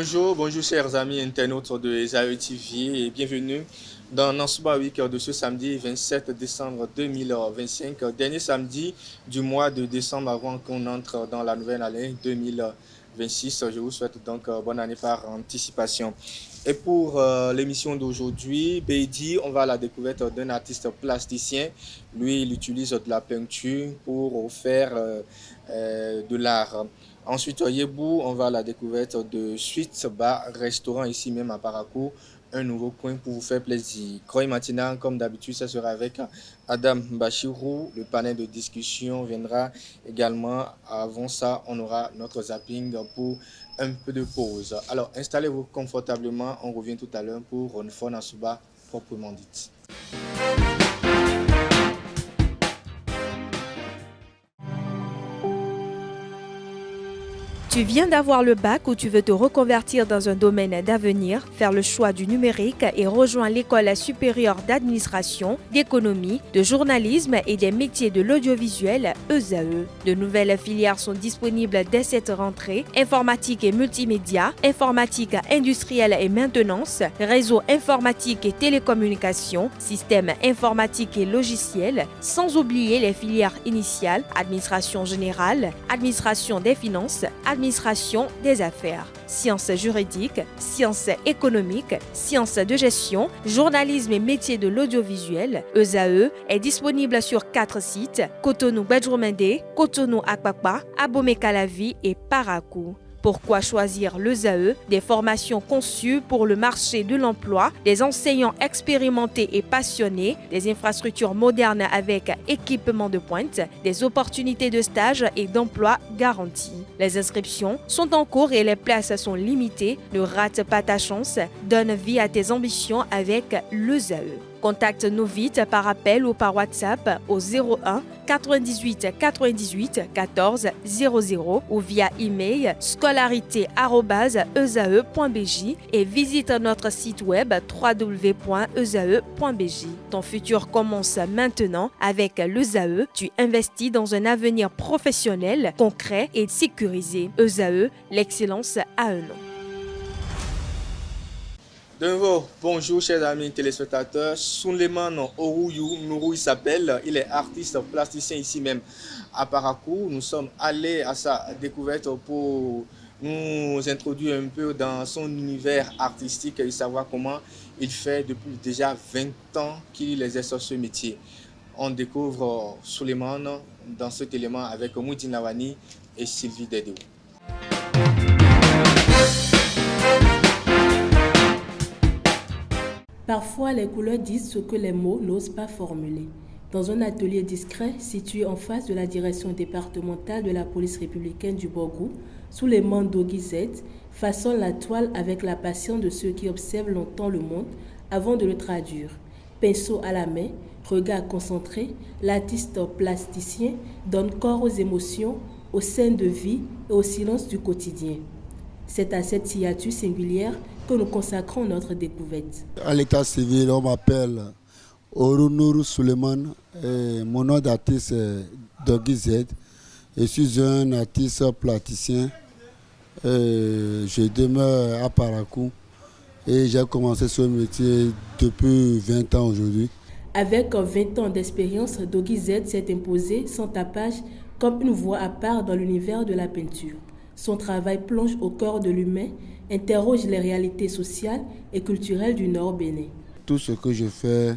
Bonjour chers amis internautes de ESAE TV et bienvenue dans Nansouba Week de ce samedi 27 décembre 2025, dernier samedi du mois de décembre avant qu'on entre dans la nouvelle année 2026. Je vous souhaite donc bonne année par anticipation. Et pour l'émission d'aujourd'hui, Beidi, on va à la découverte d'un artiste plasticien. Lui, il utilise de la peinture pour faire de l'art. Ensuite, Yebou, on va à la découverte de Suite Bar, restaurant ici même à Parakou, un nouveau coin pour vous faire plaisir. Croix matinal, comme d'habitude, ça sera avec Adam Bachirou. Le panel de discussion viendra également. Avant ça, on aura notre zapping pour un peu de pause. Alors, installez-vous confortablement. On revient tout à l'heure pour une fois Nansouba proprement dite. Tu viens d'avoir le bac ou tu veux te reconvertir dans un domaine d'avenir, faire le choix du numérique et rejoindre l'école supérieure d'administration, d'économie, de journalisme et des métiers de l'audiovisuel ESAE. De nouvelles filières sont disponibles dès cette rentrée: informatique et multimédia, informatique industrielle et maintenance, réseau informatique et télécommunications, système informatique et logiciel, sans oublier les filières initiales: administration générale, administration des finances, administration des affaires, sciences juridiques, sciences économiques, sciences de gestion, journalisme et métiers de l'audiovisuel. ESAE est disponible sur 4 sites: Cotonou-Bedroumendé, Cotonou-Akpakpa, Abomey-Calavi et Parakou. Pourquoi choisir l'ESAE? Des formations conçues pour le marché de l'emploi, des enseignants expérimentés et passionnés, des infrastructures modernes avec équipement de pointe, des opportunités de stage et d'emploi garanties. Les inscriptions sont en cours et les places sont limitées. Ne rate pas ta chance. Donne vie à tes ambitions avec l'ESAE. Contacte-nous vite par appel ou par WhatsApp au 01 98 98 14 00 ou via email scolarité@esae.bj et visite notre site web www.esae.bj. Ton futur commence maintenant avec l'ESAE. Tu investis dans un avenir professionnel, concret et sécurisé. ESAE, l'excellence à un nom. De nouveau, bonjour chers amis téléspectateurs. Souleymane Orouyou Nourou, il s'appelle, il est artiste plasticien ici même à Parakou. Nous sommes allés à sa découverte pour nous introduire un peu dans son univers artistique et savoir comment il fait depuis déjà 20 ans qu'il exerce ce métier. On découvre Souleymane dans cet élément avec Moudine Lawani et Sylvie Dedou. Parfois, les couleurs disent ce que les mots n'osent pas formuler. Dans un atelier discret situé en face de la direction départementale de la police républicaine du Borgou, Souleymane Doguizet façonne la toile avec la passion de ceux qui observent longtemps le monde avant de le traduire. Pinceau à la main, regard concentré, l'artiste plasticien donne corps aux émotions, aux scènes de vie et au silence du quotidien. C'est à cette signature singulière que nous consacrons notre découverte. À l'état civil, on m'appelle Orounuru Souleymane. Mon nom d'artiste est Doguizet. Je suis un artiste plasticien. Je demeure à Parakou et j'ai commencé ce métier depuis 20 ans aujourd'hui. Avec 20 ans d'expérience, Doguizet s'est imposé sans tapage comme une voix à part dans l'univers de la peinture. Son travail plonge au cœur de l'humain, interroge les réalités sociales et culturelles du Nord Bénin. Tout ce que je fais,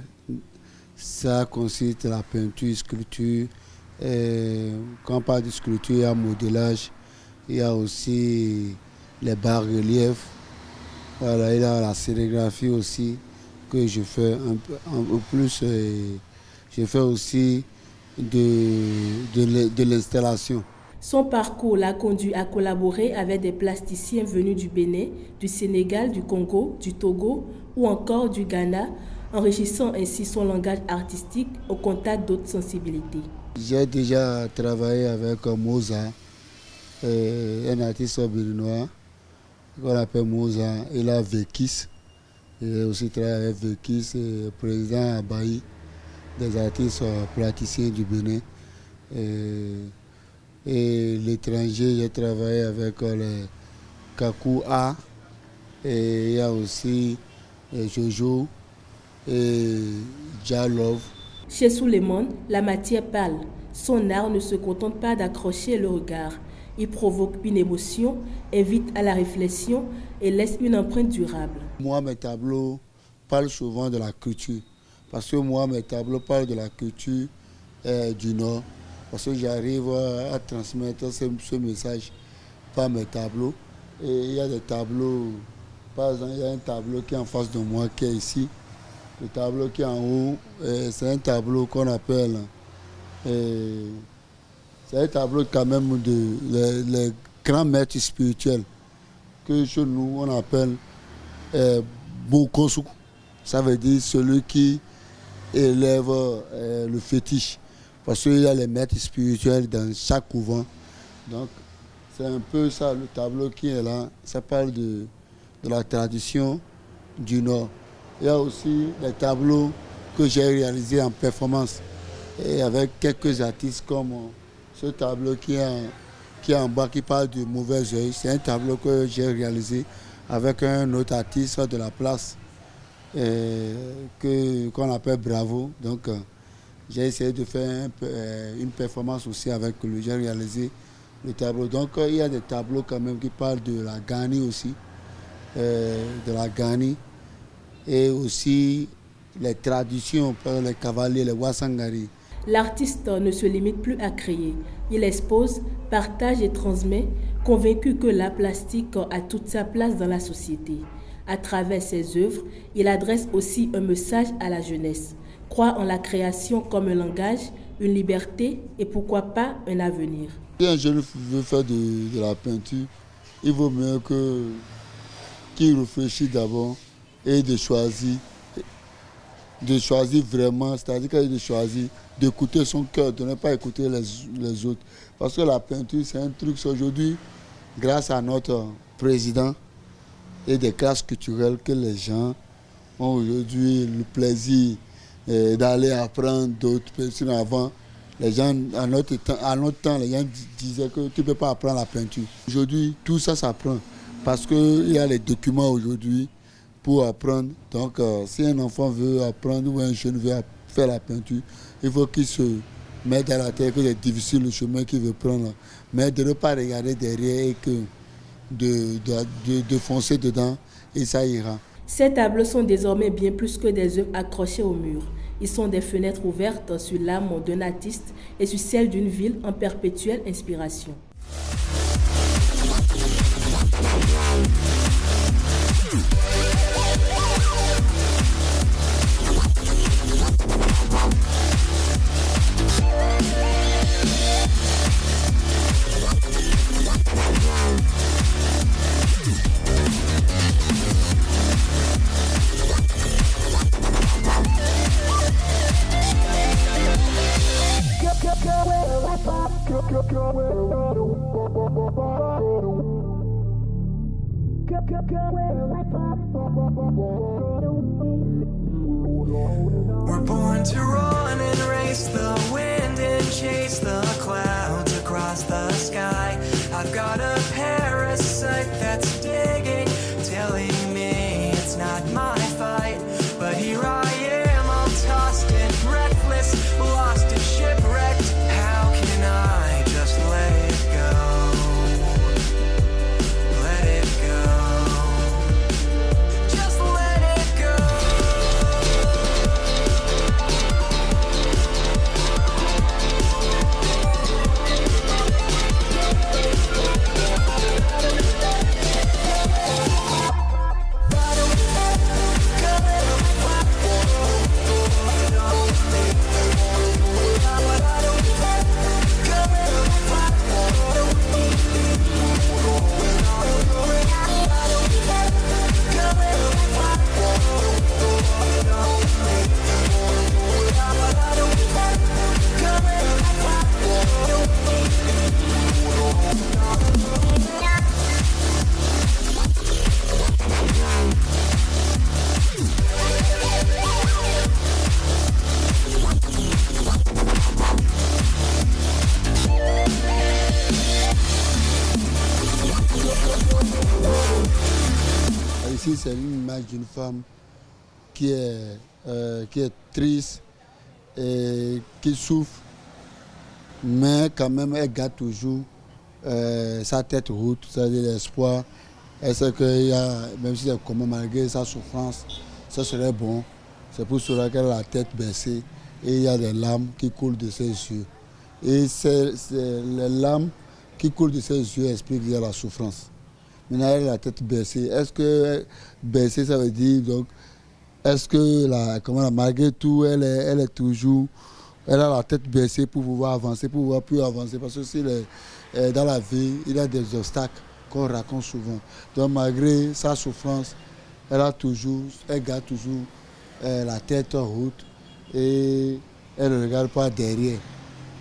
ça consiste la peinture, sculpture. Quand on parle de sculpture, il y a modelage, il y a aussi les bas-reliefs. Voilà, il y a la sérigraphie aussi que je fais un peu plus. Je fais aussi de l'installation. Son parcours l'a conduit à collaborer avec des plasticiens venus du Bénin, du Sénégal, du Congo, du Togo ou encore du Ghana, enrichissant ainsi son langage artistique au contact d'autres sensibilités. J'ai déjà travaillé avec Mozart, un artiste béninois qu'on appelle Mozart. Il a Vekis. J'ai aussi travaillé avec Vekis, président Abaï, des artistes plasticiens du Bénin. Et l'étranger, j'ai travaillé avec les Kakou A, Et il y a aussi Jojo et Jalov. Chez Suleiman, la matière parle. Son art ne se contente pas d'accrocher le regard. Il provoque une émotion, invite à la réflexion et laisse une empreinte durable. Moi, mes tableaux parlent souvent de la culture. Parce que moi, mes tableaux parlent de la culture du Nord. Parce que j'arrive à transmettre ce message par mes tableaux. Et il y a des tableaux, par exemple, il y a un tableau qui est en face de moi, qui est ici. Le tableau qui est en haut, c'est un tableau qu'on appelle... c'est un tableau quand même les grands maîtres spirituels que chez nous on appelle Bokosu. Ça veut dire celui qui élève le fétiche. Parce qu'il y a les maîtres spirituels dans chaque couvent. Donc c'est un peu ça le tableau qui est là. Ça parle de la tradition du Nord. Il y a aussi des tableaux que j'ai réalisés en performance. Et avec quelques artistes comme ce tableau qui est en bas qui parle du mauvais œil. C'est un tableau que j'ai réalisé avec un autre artiste de la place qu'on appelle Bravo. Donc j'ai essayé de faire une performance aussi avec lui. J'ai réalisé le tableau. Donc il y a des tableaux quand même qui parlent de la Ghani aussi. De la Ghani. Et aussi les traditions, les cavaliers, les Wasangari. L'artiste ne se limite plus à créer. Il expose, partage et transmet, convaincu que l'art plastique a toute sa place dans la société. À travers ses œuvres, il adresse aussi un message à la jeunesse. Croire en la création comme un langage, une liberté et pourquoi pas un avenir. Si un jeune veut faire de la peinture, il vaut mieux qu'il réfléchisse d'abord et de choisir vraiment, c'est-à-dire qu'il de choisir d'écouter son cœur, de ne pas écouter les autres. Parce que la peinture, c'est un truc aujourd'hui, grâce à notre président et des classes culturelles, que les gens ont aujourd'hui le plaisir d'aller apprendre d'autres personnes avant. Les gens, à notre temps, les gens disaient que tu ne peux pas apprendre la peinture. Aujourd'hui, tout ça s'apprend parce qu'il y a les documents aujourd'hui pour apprendre. Donc, si un enfant veut apprendre ou un jeune veut faire la peinture, il faut qu'il se mette dans la tête que c'est difficile le chemin qu'il veut prendre. Mais de ne pas regarder derrière et que de foncer dedans et ça ira. Ces tableaux sont désormais bien plus que des œuvres accrochées au mur. Ils sont des fenêtres ouvertes sur l'âme d'un artiste et sur celle d'une ville en perpétuelle inspiration. We're born to run and race the wind and chase the clouds across the sky. I've got a parasite that's digging, telling me it's not my fight. But here I am, all tossed and reckless, lost and shipwrecked. How can I just let it go? Let it go. Just let it go. c'est une image d'une femme qui est triste et qui souffre, mais quand même elle garde toujours sa tête haute, c'est-à-dire l'espoir. Elle sait qu'il y a, même si c'est comment, malgré sa souffrance, ça serait bon. C'est pour cela qu'elle a la tête baissée et il y a des larmes qui coulent de ses yeux. Et c'est les larmes qui coulent de ses yeux expliquent qu'il y a la souffrance. Maintenant, elle a la tête baissée. Est-ce que baissée, ça veut dire, donc, est-ce que malgré tout, elle est toujours, elle a la tête baissée pour pouvoir avancer, pour pouvoir plus avancer. Parce que si dans la vie, il y a des obstacles qu'on raconte souvent. Donc, malgré sa souffrance, elle garde toujours la tête haute et elle ne regarde pas derrière.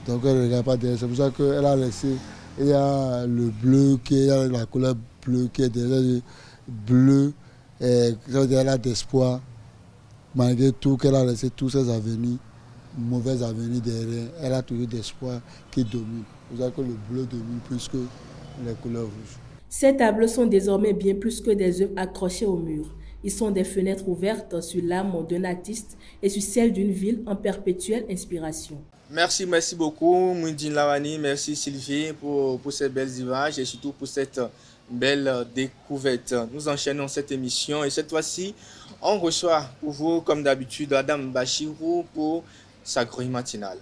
Donc, elle ne regarde pas derrière. C'est pour ça qu'elle a laissé, il y a le bleu, il y a la couleur bleue qui est déjà bleu, elle a d'espoir. Malgré tout, qu'elle a laissé tous ses avenirs, mauvais avenirs derrière, elle a toujours d'espoir qui domine. C'est pour ça que le bleu domine plus que les couleurs rouges. Ces tableaux sont désormais bien plus que des œuvres accrochées au mur. Ils sont des fenêtres ouvertes sur l'âme d'un artiste et sur celle d'une ville en perpétuelle inspiration. Merci beaucoup Mundine Lawani, merci Sylvie pour ces belles images et surtout pour cette belle découverte. Nous enchaînons cette émission et cette fois-ci, on reçoit pour vous, comme d'habitude, Adam Bachirou pour sa grenouille matinale.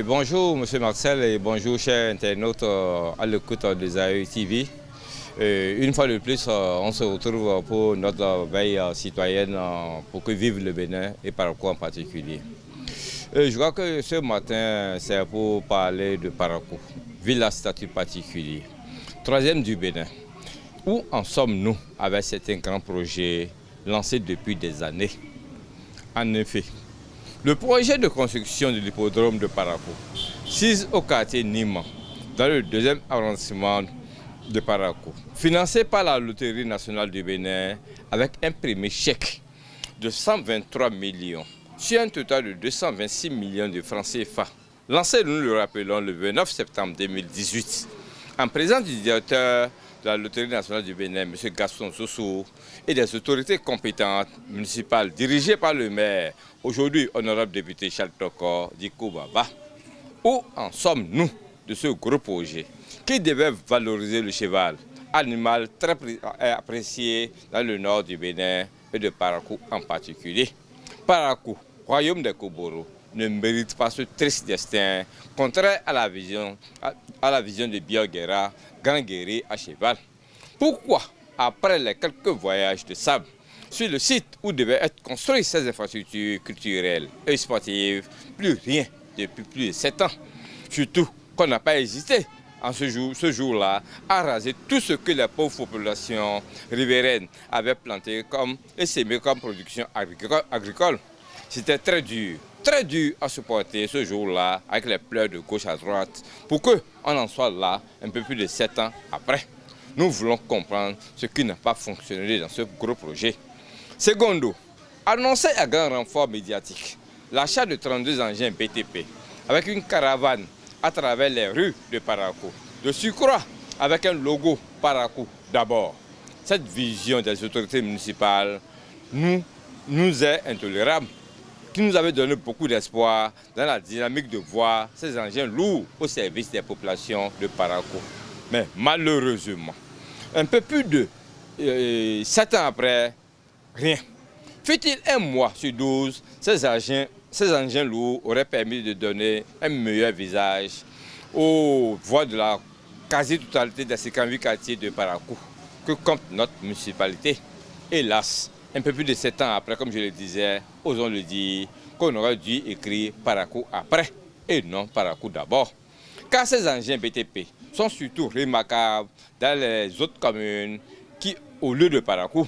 Bonjour M. Marcel et bonjour chers internautes à l'écoute des AE TV. Une fois de plus, on se retrouve pour notre veille citoyenne pour que vive le Bénin et Parakou en particulier. Je crois que ce matin, c'est pour parler de Parakou, ville à statut particulier. Troisième du Bénin. Où en sommes-nous avec certains grands projets lancés depuis des années? En effet, le projet de construction de l'hippodrome de Parakou, 6 au quartier Nîmes, dans le 2e arrondissement de Parakou, financé par la Loterie nationale du Bénin avec un premier chèque de 123 millions sur un total de 226 millions de francs CFA, lancé, nous le rappelons, le 29 septembre 2018, en présence du directeur de la Loterie nationale du Bénin, M. Gaston Sossou, et des autorités compétentes municipales dirigées par le maire, aujourd'hui honorable député Charles Toko Diko Baba. Où en sommes-nous de ce gros projet qui devait valoriser le cheval, animal très apprécié dans le nord du Bénin et de Parakou en particulier? Parakou, royaume des Koboro, ne mérite pas ce triste destin, contraire à la vision de Biaguera, grand guerrier à cheval. Pourquoi, après les quelques voyages de sable sur le site où devaient être construites ces infrastructures culturelles et sportives, plus rien depuis plus de 7 ans? Surtout qu'on n'a pas hésité en ce jour-là à raser tout ce que les pauvres populations riveraines avaient planté et sémé comme production agricole. C'était très dur à supporter ce jour-là avec les pleurs de gauche à droite pour qu'on en soit là un peu plus de 7 ans après. Nous voulons comprendre ce qui n'a pas fonctionné dans ce gros projet. Secondo, annoncé à grand renfort médiatique, l'achat de 32 engins BTP avec une caravane à travers les rues de Parakou, de surcroît avec un logo Parakou d'abord. Cette vision des autorités municipales nous est intolérable, qui nous avait donné beaucoup d'espoir dans la dynamique de voir ces engins lourds au service des populations de Parakou. Mais malheureusement, un peu plus de 7 ans après, rien. Fait-il un mois sur 12, ces engins lourds auraient permis de donner un meilleur visage aux voies de la quasi-totalité des 58 quartiers de Parakou que compte notre municipalité. Hélas, un peu plus de 7 ans après, comme je le disais, osons le dire, qu'on aurait dû écrire Parakou après et non Parakou d'abord. Car ces engins BTP sont surtout remarquables dans les autres communes qui, au lieu de Parakou,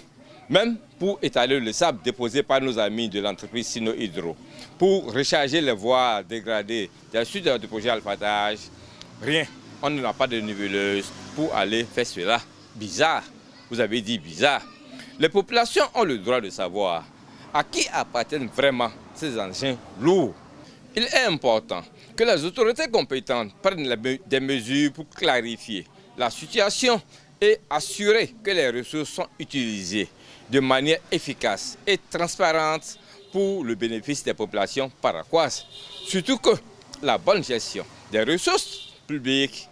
même pour étaler le sable déposé par nos amis de l'entreprise Sino Hydro, pour recharger les voies dégradées des suites du projet Alphatage, rien. On n'a pas de niveleuse pour aller faire cela. Bizarre. Vous avez dit bizarre. Les populations ont le droit de savoir à qui appartiennent vraiment ces engins lourds. Il est important que les autorités compétentes prennent des mesures pour clarifier la situation et assurer que les ressources sont utilisées de manière efficace et transparente pour le bénéfice des populations paraquoises. Surtout que la bonne gestion des ressources publiques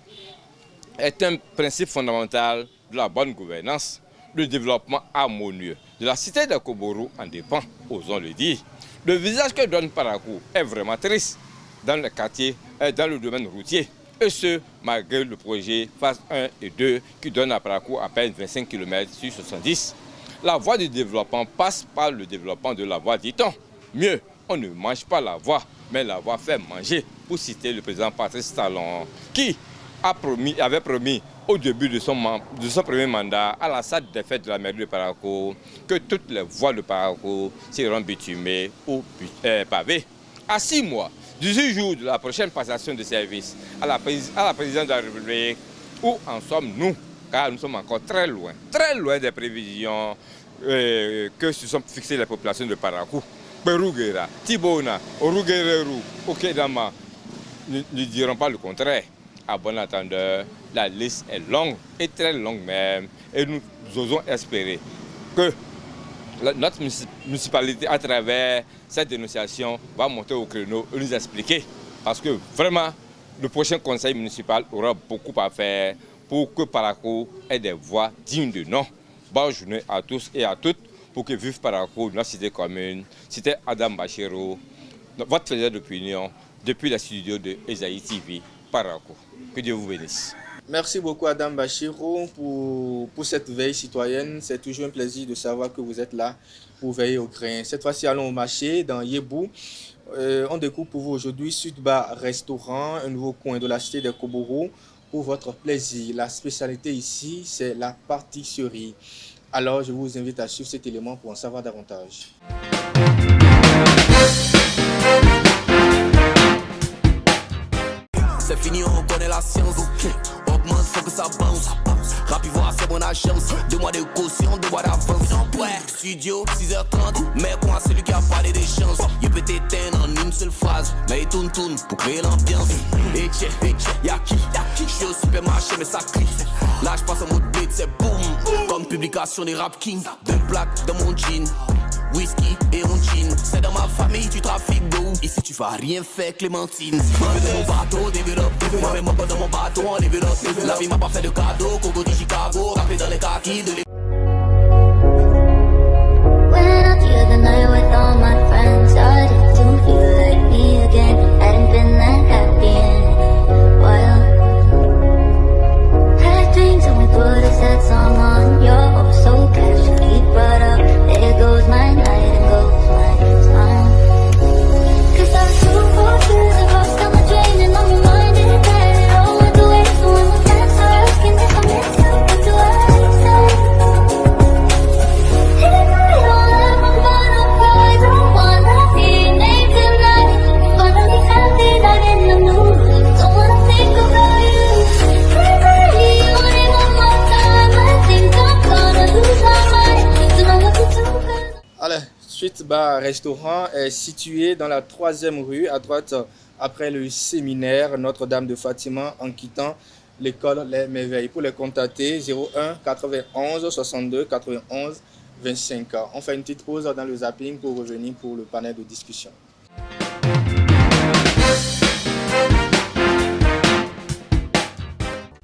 est un principe fondamental de la bonne gouvernance. Le développement harmonieux de la cité de Koborou en dépend, osons le dire. Le visage que donne Parakou est vraiment triste dans le quartier et dans le domaine routier. Et ce, malgré le projet phase 1 et 2 qui donne à Parakou à peine 25 km sur 70. La voie du développement passe par le développement de la voie, dit-on. Mieux, on ne mange pas la voie, mais la voie fait manger, pour citer le président Patrice Talon, qui avait promis au début de son premier mandat, à la salle des fêtes de la mairie de Parakou, que toutes les voies de Parakou seront bitumées ou pavées. À 6 mois, 18 jours de la prochaine passation de service à la présidence de la République, où en sommes-nous? Car nous sommes encore très loin des prévisions que se sont fixées les populations de Parakou. Perougera, Tibona, Oruguereru, Okedama ne diront pas le contraire. À bon entendeur, la liste est longue et très longue même. Et nous osons espérer que notre municipalité, à travers cette dénonciation, va monter au créneau et nous expliquer. Parce que vraiment, le prochain conseil municipal aura beaucoup à faire pour que Parakou ait des voies dignes de nom. Bonne journée à tous et à toutes pour que vive Parakou, notre cité commune. C'était Adam Bachiro, votre faiseur d'opinion, depuis la studio de Esaïe TV, Parakou. Que Dieu vous bénisse. Merci beaucoup Adam Bachiro pour cette veille citoyenne. C'est toujours un plaisir de savoir que vous êtes là pour veiller au grain. Cette fois-ci, allons au marché dans Yébou. On découvre pour vous aujourd'hui Sud-Bas Restaurant, un nouveau coin de la cité de Koborou. Pour votre plaisir, la spécialité ici, c'est la pâtisserie. Alors, je vous invite à suivre cet élément pour en savoir davantage. C'est fini, on connaît la science. Augmente, faut que ça bounce. Rapide, voir, c'est mon agence. 2 mois de caution, 2 mois d'avance. Ouais, studio, 6h30. Mais quoi, c'est lui qui a parlé des chances. Il peut t'éteindre en une seule phrase. Mais il tourne pour créer l'ambiance. Et tchè, y'a qui? Je suis au supermarché, mais ça crie. Là, je passe en mode beat, c'est boum. Comme publication des Rap Kings. 2 plaques dans mon jean. Whisky et on jean. C'est dans ma famille, tu trafiques de où? Ici tu vas rien faire, Clémentine. Moi de mon bateau, développe. Moi-même moi dans mon bateau, on développe. La vie m'a pas fait de cadeau, Congo dit Chicago. Rappelé dans les kakis de Went out the other night with all my friends. Started to feel like me again. Hadn't been that happy in a while. Had dreams and we put a sad song on. You're oh so casually brought up. There goes my night and goes my smile. Cause I'm too focused about still my drain and I'm reminded that it all went away. So when my friends are asking if I'm mixed up, what do I say? Hey, I don't let my mother cry. I don't wanna be named tonight. Finally happy that in the mood. Don't wanna think about you. Really, only one more time. I think I'm gonna lose my mind. Don't know what to do. Alors, Sud-Bas Restaurant est situé dans la 3e rue, à droite, après le séminaire Notre-Dame de Fatima, en quittant l'école Les Merveilles. Pour les contacter, 01 91 62 91 25. On fait une petite pause dans le zapping pour revenir pour le panel de discussion.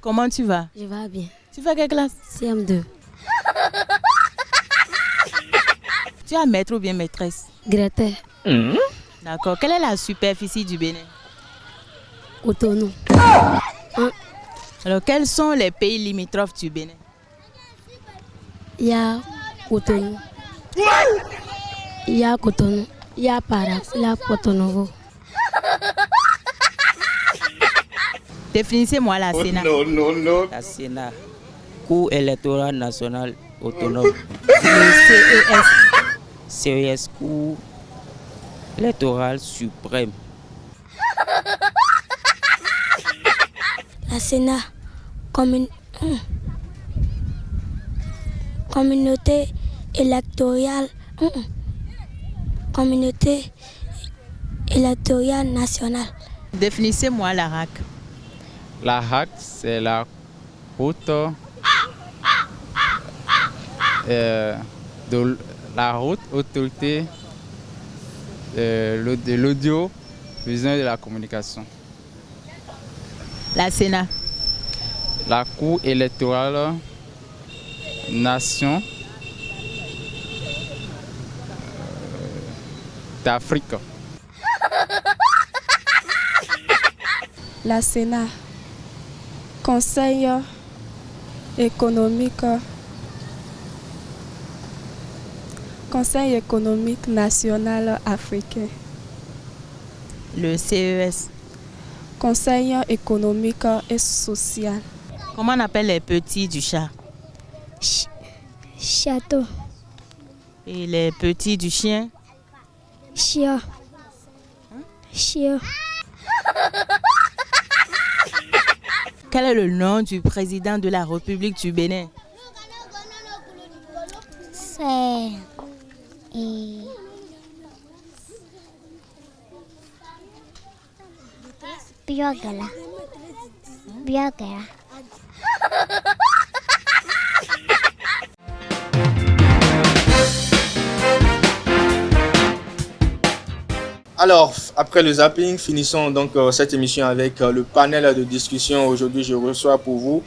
Comment tu vas? Je vais bien. Tu fais quelle classe? CM2. Tu as maître ou bien maîtresse? Greta. D'accord. Quelle est la superficie du Bénin? Cotonou. Alors, quels sont les pays limitrophes du Bénin? Il y a Cotonou. Il y a Cotonou. Il y a Para. Il y a Porto Novo. Définissez-moi la Sénat. Non. La Sénat, Cour électorale nationale autonome. Le CES, Cour électorale suprême. La Sénat. Communauté électorale. Communauté électorale nationale. Définissez-moi la RAC. La RAC, c'est la route de la route autorité de l'audio, vision de la communication. La Sénat. La Cour électorale nation d'Afrique. La Sénat, Conseil économique national africain. Le CES. Conseil économique et social. Comment on appelle les petits du chat? Château. Et les petits du chien? Chien. Chien. Quel est le nom du président de la République du Bénin? C'est Biogala. Biogala. Alors, après le zapping, finissons donc cette émission avec le panel de discussion. Aujourd'hui, je reçois pour vous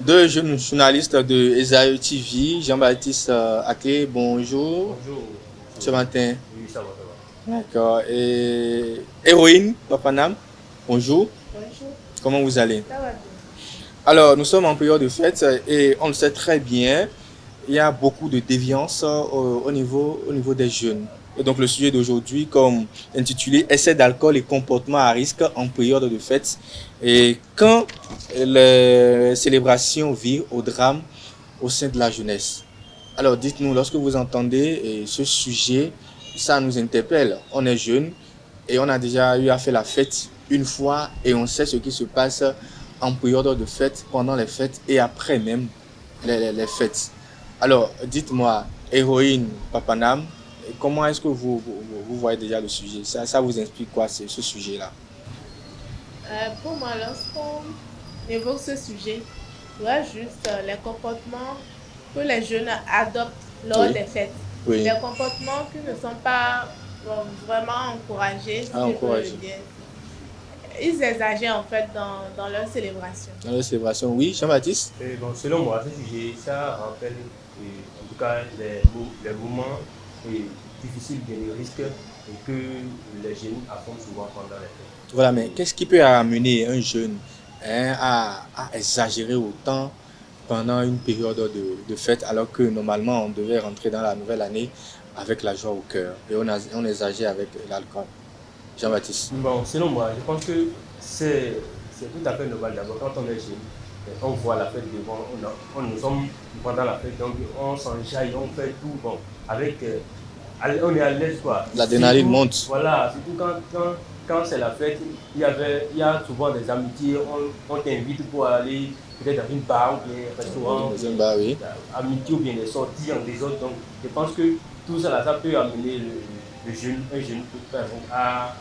deux jeunes journalistes de Esaü TV. Jean-Baptiste Aké, bonjour. Bonjour. Ce matin. Oui, ça va. D'accord. Et Héroïne Papanam, bonjour. Bonjour. Comment vous allez? Ça va bien. Alors, nous sommes en période de fête et on le sait très bien, il y a beaucoup de déviance au niveau des jeunes. Et donc le sujet d'aujourd'hui, comme intitulé Essai d'alcool et comportement à risque en période de fête. Et quand les célébrations virent au drame au sein de la jeunesse. Alors dites-nous, lorsque vous entendez ce sujet, ça nous interpelle. On est jeunes et on a déjà eu à faire la fête une fois et on sait ce qui se passe en période de fête, pendant les fêtes et après même les fêtes. Alors dites-moi, Héroïne Papanam, comment est-ce que vous voyez déjà le sujet? Ça vous inspire quoi, ce sujet-là? Pour moi, lorsqu'on évoque ce sujet, il y a juste les comportements que les jeunes adoptent lors des fêtes. Oui. Les comportements qui ne sont pas vraiment encouragés, si je peux le dire. Ils exagèrent en fait dans leur célébration. Dans leur célébration, oui. Jean-Baptiste? Bon, selon moi, ce sujet, ça rappelle en tout cas les moments difficiles, des risques que les jeunes affrontent souvent pendant les fêtes. Voilà, mais qu'est-ce qui peut amener un jeune à exagérer autant pendant une période de fête alors que normalement on devait rentrer dans la nouvelle année avec la joie au cœur et on exagère avec l'alcool? Jean-Baptiste? Bon, selon moi, je pense que c'est tout à fait normal. D'abord, quand on est jeune, on voit la fête devant, nous sommes pendant la fête, donc on s'enjaille, on fait tout. Bon, on est à l'aise quoi. L'adrénaline monte. Voilà, surtout quand c'est la fête, il y a souvent des amitiés, on t'invite pour aller peut-être dans une bar ou bien un restaurant. Dans une bar, oui. Amitié ou bien des sorties en désordre. Donc je pense que tout ça, ça peut amener un jeune à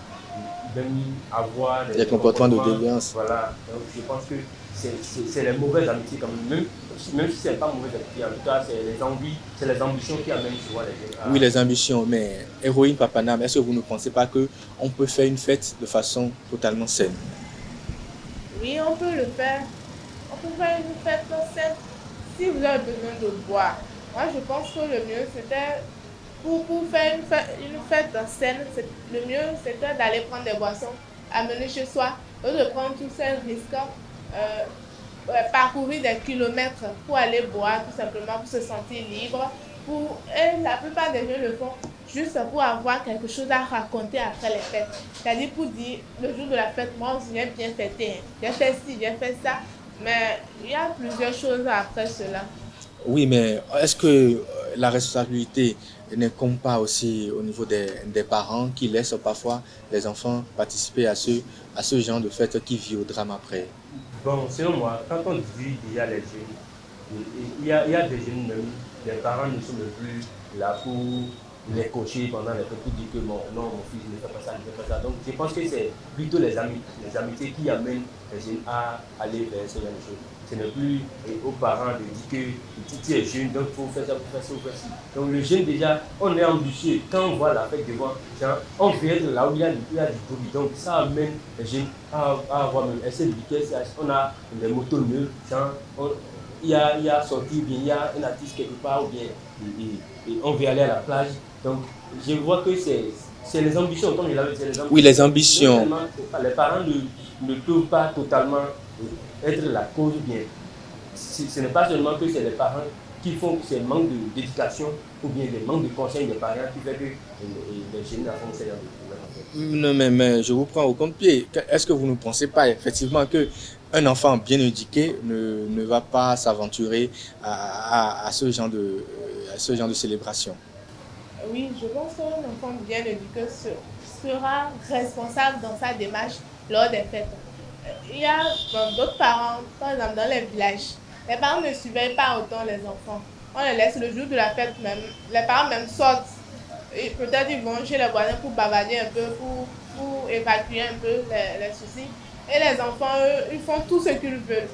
même avoir des comportements de déviance. Voilà, donc je pense que c'est les mauvaises amitiés quand même si ce n'est pas mauvaises amitiés, en tout cas c'est les ambitions qui amènent souvent les jeunes. Oui, les ambitions, mais Héroïne Papanam, est-ce que vous ne pensez pas qu'on peut faire une fête de façon totalement saine? Oui, on peut le faire. On peut faire une fête saine si vous avez besoin de boire. Moi, je pense que le mieux, c'était, pour faire une fête saine, le mieux, c'était d'aller prendre des boissons, amener chez soi, au lieu de prendre tous ces risques, parcourir des kilomètres pour aller boire, tout simplement pour se sentir libre. Et la plupart des jeunes le font juste pour avoir quelque chose à raconter après les fêtes. C'est-à-dire pour dire, le jour de la fête, moi, j'ai bien fêté, j'ai fait ci, j'ai fait ça. Mais il y a plusieurs choses après cela. Oui, mais est-ce que la responsabilité n'incombe pas aussi au niveau des parents qui laissent parfois les enfants participer à ce genre de fête qui vit au drame après? Bon, selon moi, quand on dit déjà les jeunes, il y a des jeunes même, les parents ne sont plus là pour les cocher pendant les fêtes pour dire que bon, non, mon fils ne fait pas ça, ne fait pas ça. Donc je pense que c'est plutôt les amitiés qui amènent les jeunes à aller vers ce genre de choses. Ce n'est plus aux parents de dire que tu es jeune, donc il faut faire ça, faut faire ça, faut faire ça. Donc le jeune déjà, on est ambitieux. Quand on voit la fête devant, on veut être là où il y a du bruit. Donc ça amène les jeunes à avoir même un seul vitesse. On a des motos neuves, il y a sorti, bien il y a un artiste quelque part, ou bien et on veut aller à la plage. Donc je vois que c'est les ambitions, comme je l'avais dit, les ambitions. Oui, les ambitions. Les parents ne peuvent pas totalement être la cause bien. Ce n'est pas seulement que c'est les parents qui font que c'est le manque d'éducation ou bien le manque de conseils des parents qui fait que les jeunes font ces problèmes. Non, mais je vous prends au compte-pied. Est-ce que vous ne pensez pas effectivement qu'un enfant bien éduqué ne va pas s'aventurer à ce genre de célébration? Oui, je pense qu'un enfant bien éduqué sera responsable dans sa démarche lors des fêtes. Il y a d'autres parents, par exemple dans les villages, les parents ne surveillent pas autant les enfants. On les laisse le jour de la fête même. Les parents même sortent. Et peut-être ils vont chez les voisins pour bavarder un peu, pour évacuer un peu les soucis. Et les enfants, eux, ils font tout ce qu'ils veulent.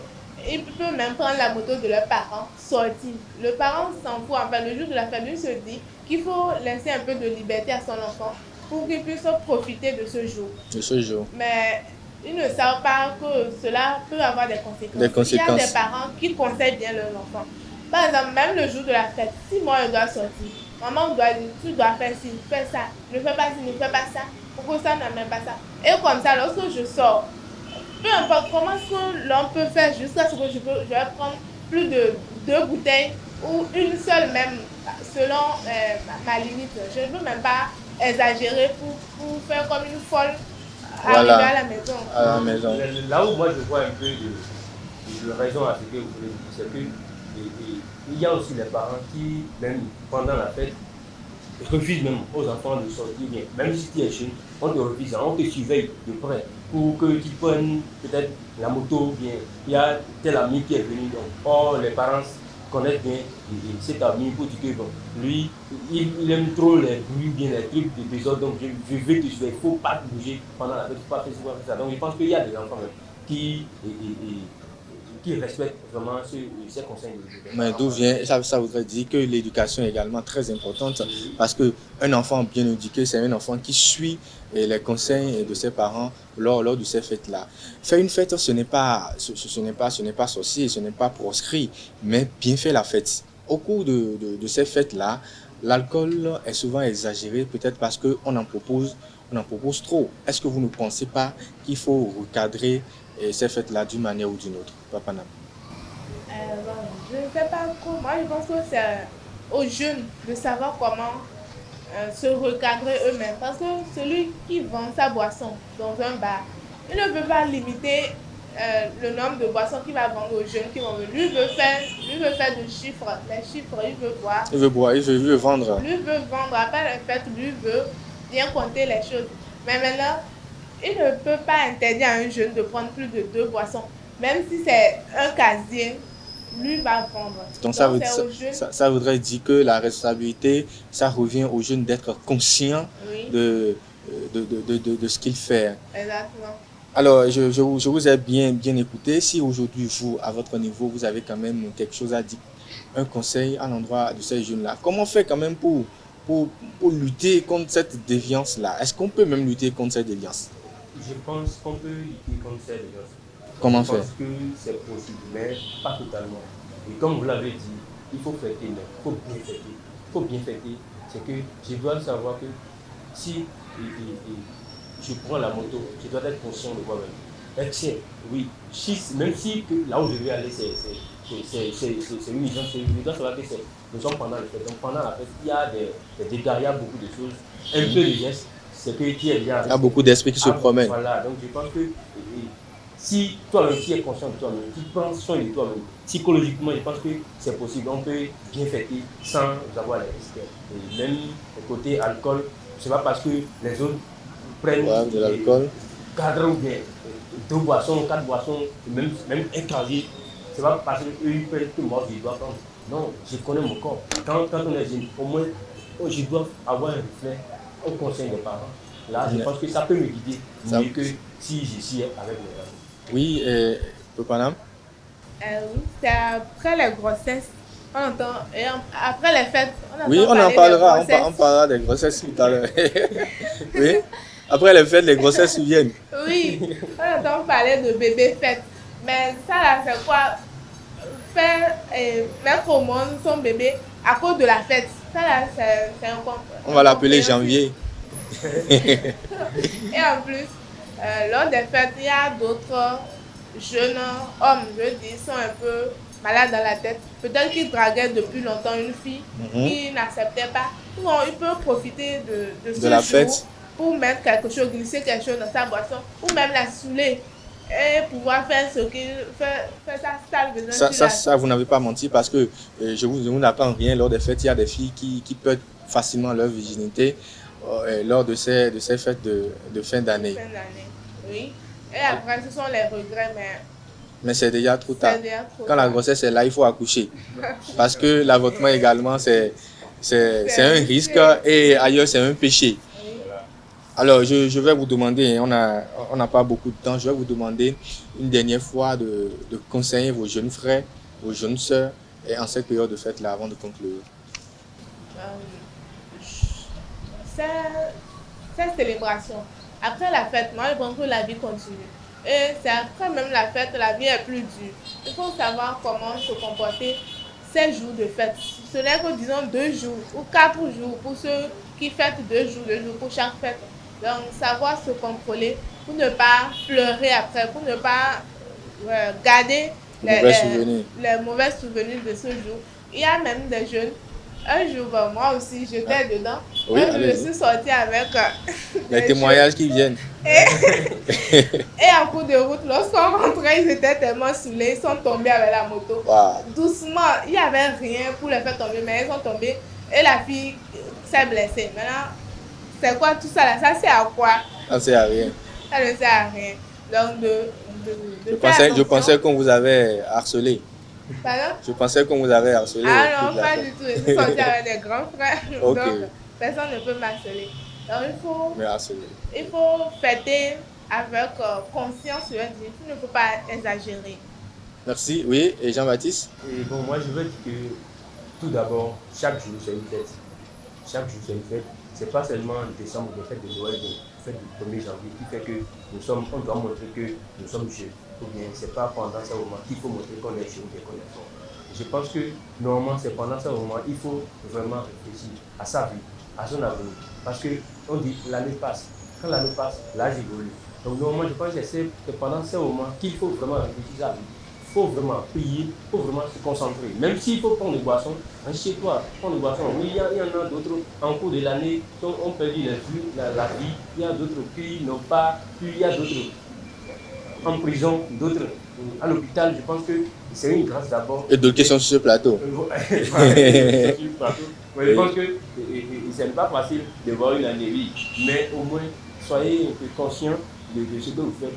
Ils peuvent même prendre la moto de leurs parents, sortir. Le parent s'en fout. Enfin, le jour de la fête, lui se dit qu'il faut laisser un peu de liberté à son enfant pour qu'il puisse profiter de ce jour. De ce jour. Mais ils ne savent pas que cela peut avoir des conséquences. Il y a des parents qui conseillent bien leurs enfants. Par exemple, même le jour de la fête, si moi je dois sortir, maman doit dire, tu dois faire ci, fais ça, ne fais pas ci, ne fais pas ça, pourquoi ça n'amène pas ça. Et comme ça, lorsque je sors, peu importe comment est-ce que l'on peut faire jusqu'à ce que je vais prendre plus de 2 bouteilles ou une seule même, selon ma limite. Je ne veux même pas exagérer pour faire comme une folle. Arriver à la maison. À la maison. Là où moi je vois un peu de raison à ce que vous voulez dire, c'est que il y a aussi les parents qui, même pendant la fête, refusent même aux enfants de sortir bien. Même si tu es jeune, on te refuse, on te surveille de près pour que tu prennes peut-être la moto, bien. Il y a tel ami qui est venu, donc or les parents connaissent bien cet ami pour dire que bon, lui, il aime trop les bruits, bien les trucs de désordre, donc je veux te suivre, il ne faut pas te bouger pendant la fête, il ne faut pas faire ça. Donc je pense qu'il y a des enfants même qui respectent vraiment ces conseils. Mais d'où vient, ça voudrait dire que l'éducation est également très importante parce qu'un enfant bien éduqué, c'est un enfant qui suit les conseils de ses parents lors de ces fêtes-là. Faire une fête, ce n'est pas sorcier, ce n'est pas proscrit, mais bien faire la fête. Au cours de ces fêtes-là, l'alcool est souvent exagéré, peut-être parce qu'on en propose trop. Est-ce que vous ne pensez pas qu'il faut recadrer ces fêtes-là d'une manière ou d'une autre, Papa Nam? Je ne sais pas trop. Moi, je pense que c'est aux jeunes de savoir comment se recadrer eux-mêmes. Parce que celui qui vend sa boisson dans un bar, il ne peut pas limiter le nombre de boissons qu'il va vendre aux jeunes qui vont venir. Lui veut faire des chiffres. Les chiffres, il veut boire. Il veut boire, il veut vendre. Lui veut vendre. Après la fête, lui veut bien compter les choses. Mais maintenant, il ne peut pas interdire à un jeune de prendre plus de 2 boissons. Même si c'est un casier, lui va vendre. Donc ça voudrait dire que la responsabilité, ça revient aux jeunes d'être conscients de ce qu'ils font. Exactement. Alors, je vous ai bien écouté. Si aujourd'hui, vous, à votre niveau, vous avez quand même quelque chose à dire, un conseil à l'endroit de ces jeunes-là, comment faire quand même pour lutter contre cette déviance-là? Est-ce qu'on peut même lutter contre cette déviance? Je pense qu'on peut lutter contre cette déviance. Comment faire? Je pense que c'est possible, mais pas totalement. Et comme vous l'avez dit, il faut fêter, mais il faut bien fêter. Il faut bien fêter. C'est que je dois savoir que si je prends la moto, je dois être conscient de moi-même. Excès, oui. Même si là où je vais aller, c'est une mission, je dois savoir que nous sommes pendant la fête. Donc pendant la fête, il y a des dégâts, il y a beaucoup de choses. Un peu de gestes, c'est que qui est bien. Il y a beaucoup d'esprits qui se promènent. Voilà, donc je pense que si toi-même tu es conscient de toi-même, tu prends soin de toi-même, psychologiquement, je pense que c'est possible. On peut bien fêter sans avoir les risques. Et même côté alcool, c'est pas parce que les autres prennent de l'alcool, 4 ou bien 2 boissons, 4 boissons, même un casier. C'est pas parce qu'eux ils prennent que moi je dois prendre. Non, je connais mon corps. Quand on est jeune, au moins je dois avoir un reflet au conseil des parents. Là, je pense que ça peut me guider mieux que si je suis avec mes amis. Oui, Popanam? Oui, c'est après les grossesses. On entend, et après les fêtes, on en parlera, on parlera des grossesses tout à l'heure. Oui, après les fêtes, les grossesses viennent. Oui, on entend parler de bébé fête. Mais ça là, c'est quoi? Faire mettre au monde son bébé à cause de la fête. Ça là, c'est un On va l'appeler janvier. Et en plus, lors des fêtes, il y a d'autres jeunes hommes, je dis, sont un peu malades dans la tête. Peut-être qu'ils draguaient depuis longtemps une fille qui n'acceptait pas. Bon, ils peuvent profiter de ce la jour fête pour mettre quelque chose, glisser quelque chose dans sa boisson, ou même la saouler et pouvoir faire ce qu'il fait ça besoin. Ça, vous n'avez pas menti parce que je vous n'apprends rien. Lors des fêtes, il y a des filles qui perdent facilement leur virginité lors de ces fêtes de fin d'année. Oui. Et après, ce sont les regrets, mais c'est déjà trop tard. Quand la grossesse est là, il faut accoucher. Parce que l'avortement également, c'est un risque et ailleurs, c'est un péché. Alors, je vais vous demander, on n'a pas beaucoup de temps, je vais vous demander une dernière fois de conseiller vos jeunes frères, vos jeunes sœurs, et en cette période de fête-là, avant de conclure. Cette célébration, après la fête, moi, je pense que la vie continue. Et c'est après même la fête, la vie est plus dure. Il faut savoir comment se comporter ces jours de fête. Ce n'est que, disons, 2 jours ou 4 jours pour ceux qui fêtent 2 jours pour chaque fête. Donc, savoir se contrôler pour ne pas pleurer après, pour ne pas garder les mauvais souvenirs de ce jour. Il y a même des jeunes. Un jour, moi aussi, j'étais dedans. Oui, je suis sortie avec les témoignages qui viennent. Et en cours de route, lorsqu'on rentrait, ils étaient tellement saoulés, ils sont tombés avec la moto. Wow. Doucement, il n'y avait rien pour les faire tomber, mais ils sont tombés et la fille s'est blessée. Maintenant, c'est quoi tout ça là? Ça sert à quoi? Ça sert à rien. Ça ne sert à rien. Donc, je pensais qu'on vous avait harcelé. Pardon? Je pensais qu'on vous avait harcelé. Ah non, pas du tout. Je suis sortie avec des grands frères. Okay. Donc, personne ne peut m'harceler. Donc, il faut fêter avec conscience, je veux dire. Tu ne peux pas exagérer. Merci. Oui, et Jean-Baptiste? Et bon, moi, je veux dire que tout d'abord, chaque jour, c'est une fête. Chaque jour, c'est une fête. C'est pas seulement décembre, la fête de Noël, la fête du 1er janvier qui fait que on doit montrer que nous sommes jeunes. Ou bien, c'est pas pendant ce moment qu'il faut montrer qu'on est jeune et qu'on est fort. Je pense que normalement, c'est pendant ce moment il faut vraiment réfléchir à sa vie, à son avenir. Parce que on dit l'année passe. Quand l'année passe, l'âge évolue. Donc normalement, je pense que c'est pendant ce moment qu'il faut vraiment réfléchir à la vie. Il faut vraiment prier, il faut vraiment se concentrer. Même s'il faut prendre des boissons, chez toi, prendre des boissons. Oui, il y en a d'autres en cours de l'année qui ont perdu la vie. Il y a d'autres qui n'ont pas pu, il y a d'autres en prison, d'autres à l'hôpital. Je pense que c'est une grâce d'abord. Et d'autres qui sont sur ce plateau. Je pense que ce n'est pas facile de voir une année, oui. Mais au moins, soyez un peu conscients de ce que vous faites.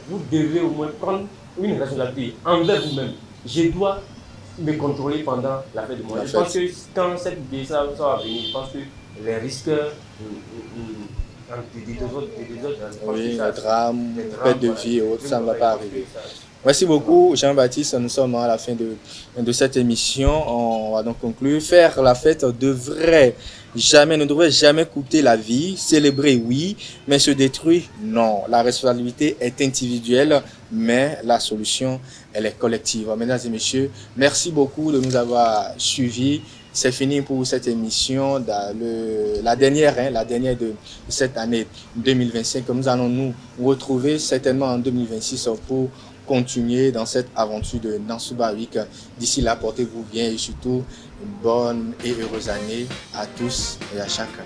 Vous devez au moins prendre une responsabilité envers vous-même. Je dois me contrôler pendant la fête de Noël. Je pense que quand cette ça va venir, je pense que les risques oui, les drames, perte de vie et autres, ça ne va pas arriver. Merci beaucoup Jean-Baptiste, nous sommes à la fin de cette émission. On va donc conclure. Faire la fête ne devrait jamais coûter la vie. Célébrer, oui, mais se détruire, non. La responsabilité est individuelle, mais la solution, elle est collective. Mesdames et messieurs, merci beaucoup de nous avoir suivis. C'est fini pour cette émission, la dernière de cette année 2025. Nous allons nous retrouver certainement en 2026 pour continuer dans cette aventure de Nansuba Week. D'ici là, portez-vous bien et surtout une bonne et heureuse année à tous et à chacun.